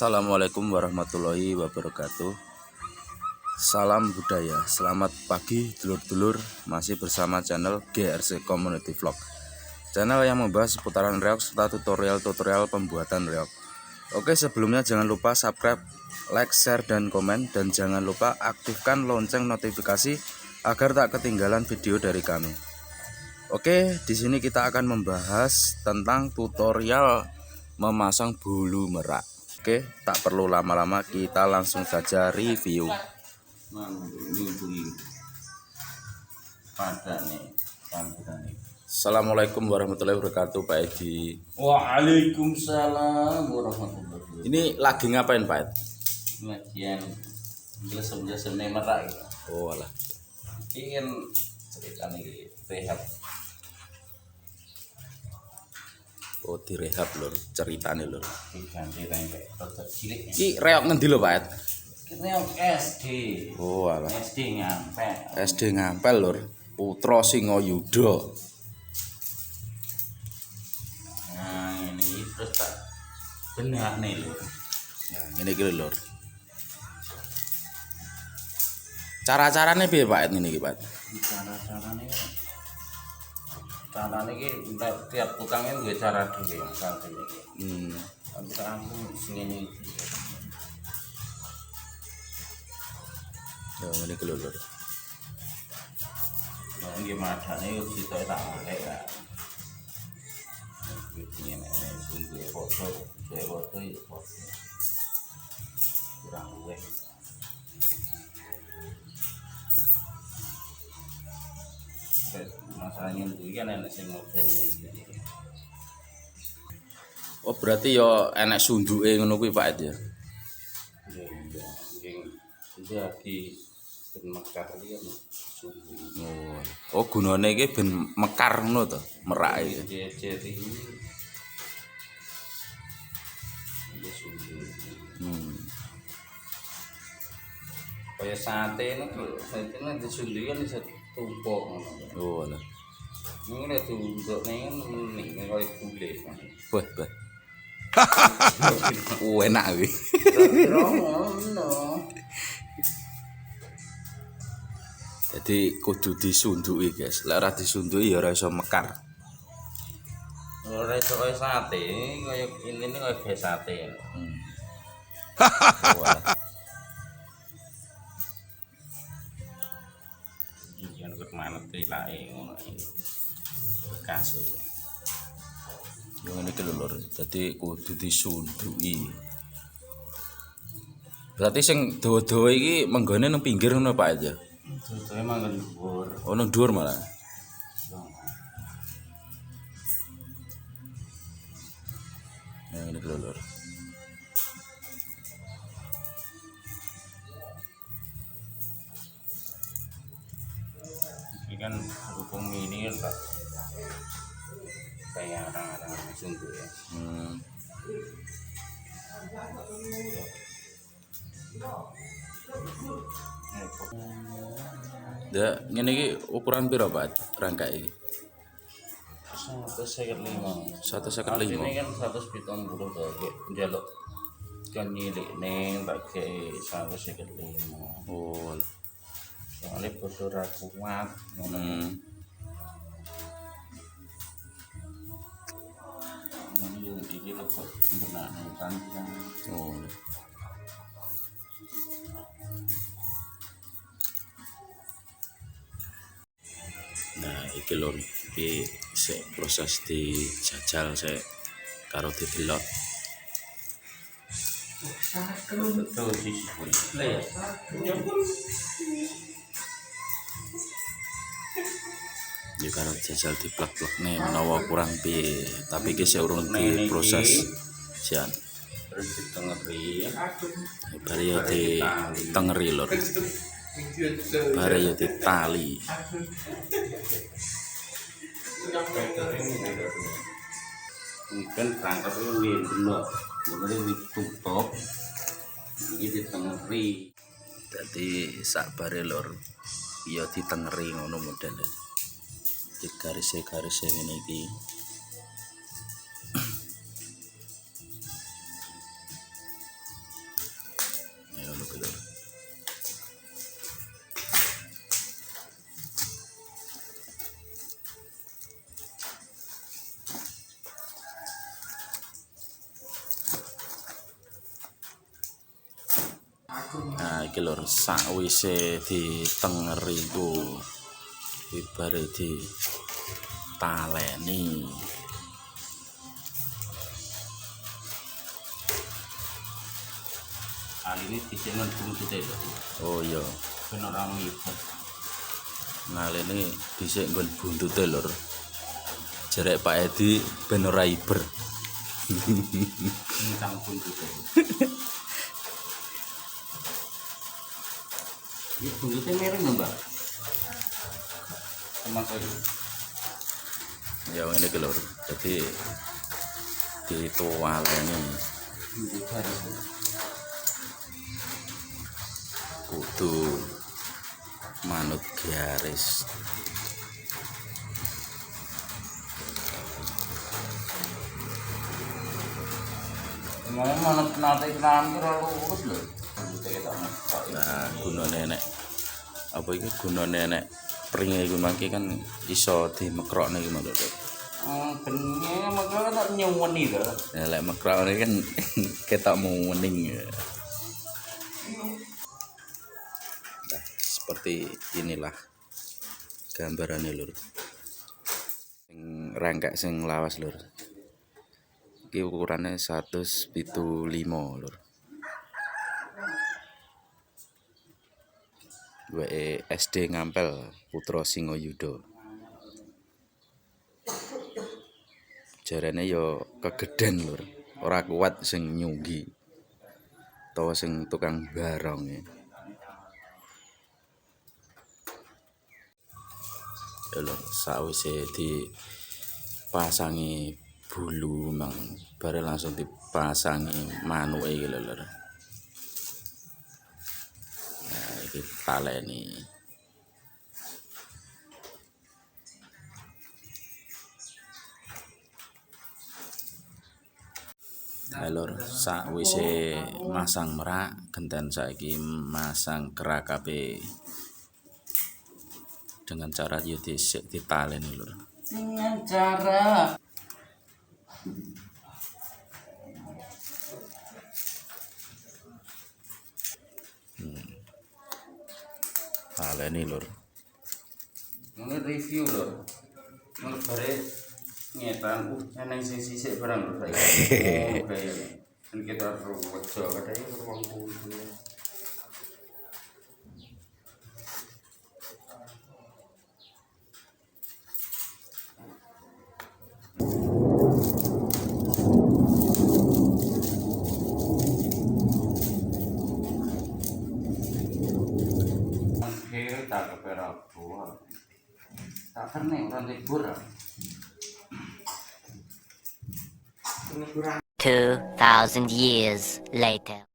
Assalamualaikum warahmatullahi wabarakatuh. Salam budaya. Selamat pagi dulur-dulur. Masih bersama channel GRC Community Vlog, channel yang membahas seputaran reog serta tutorial pembuatan reog. Oke, sebelumnya jangan lupa subscribe, like, share, dan komen. Dan jangan lupa aktifkan lonceng notifikasi agar tak ketinggalan video dari kami. Oke, di sini kita akan membahas tentang tutorial memasang bulu merak. Oke, tak perlu lama-lama, kita langsung saja review. Assalamualaikum warahmatullahi wabarakatuh, Pak Edi. Waalaikumsalam warahmatullahi wabarakatuh. Ini lagi ngapain, Pak Edi? Lagian biasa merak gitu. Oh alah. Ini kan cerita nih rehab. Oh, direhab lur, ceritane lur. Diganti rengkek rada cilik. Iki reog ngendi lho, Pak Ed? Kita yang SD. Oh alah. SD nyampe. SD Ngampel lur, Putra Singayuda. Nah ini terus tak benar nih lho. Nah, ngene iki lur. Cara-carane piye, Pak Ed, ngene iki, Pak? Carane iki tiap tukang itu nggih cara dhewe santai iki. Tapi aku sing iki. Ya ngene iki lur. Nah, nggih madane yo sitoke tak ngek ya. Iki nek sungguh foto, saya foto ya foto. Kurang luwih. Masalahnya itu kan enak sing modene iki. Oh, berarti ya enek sunduke ngono kuwi, Pak Ed ya. Iya, iya di Mekar iki kan sungguh. Oh, gunane iki ben mekar ngono to, merak iki. Jejer iki. Iya sungguh. Kayak sate itu disundui kan bisa tumpuk ngono. Oh alah. Ini nek tumpuk kan mending kaya gule kan. Wah, wah. Enak kuwi. Ngono. Jadi kudu disunduki, guys. Lek ora disunduki ya ora iso mekar. Ora iso kaya sate, kaya ini kaya ge sate. Wah. Yen kok manut tilake ngono iki. Kasus. Yo ngene iki lho lur. Dadi kudu disunduki. Berarti sing dawa-dawa iki menggone nang pinggir ngono, Pak aja. Tutuke manggon dhuwur. Oh, nang dhuwur malah. Nah, ngene iki lho lur. Ini kan hukum ini kan kayak orang-orang sungguh ya. Ya, ngene iki ukuran piro, Pak? Rangka iki. 155. 155. Ini kan 170 to, njaluk kan nyilik ning tak ge 155. Oh. Soalnya bosor ra kuat ngono. Ini iki lho kok benane kan. Oh. Nah, iki lho, iki sik proses dijajal sik karo didelok. Betul sih. Ya karo jajal diplek-plekne menawa kurang piye, tapi iki sik urung diproses sian. Terus ditengeri. Bare ya ditengeri lho. Bare ya ditali. Mungkin perangkat ini belum, kemudian ditutup, ini ditengeri. Jadi sakbare lur, ya ditengeri ngono modele. Di garis-garis ngene iki. iki lur sakwise ditengeri ku ibare di taleni. Kali ini dhisik nang buntute lho. Oh iya, Ben ora mibet. nalene dhisik nggon buntute lur. Jerek Pak Edi ben ora iber. Nang buntute. Iki buntute miring lho, Mbak. Termasuk iki. Ya ngene iki lur. Dadi ditualeni kudu manut garis. Emangnya mana nate kenalan terlalu lurus lho. Buntute ketok mesok. Nah, gunane nek apa iki gunane nek pringe iku mangke kan iso dimekrokne iki lho. Benenge makanya tak nyuwuni lho. Nah, lek mekrokne kan ketok muwening. Nah, seperti inilah gambarannya lur. Sing rangkak sing lawas lur. Iki ukurannya 175 lur. WE SD Ngampel Putra Singoyuda. Jarane yo kegeden lur, ora kuat sing nyunggi. Utawa sing tukang barong ya. Ya lur, sawise dipasangi bulu mang bare langsung dipasangi manuke iki lho lur. Nah, iki taleni. Lur, sakwise masang merak, genten saiki masang kerakape dengan cara yo dhisik ditaleni lur. Dengan cara Taleni lur. ini review lho. Ngono bare nyetan eneng sing sisik barang lho saiki. Oke. Kan kita wejo kadang wong kuwi. Tak kepera buah. Tak kene ora libur. 2,000 years later.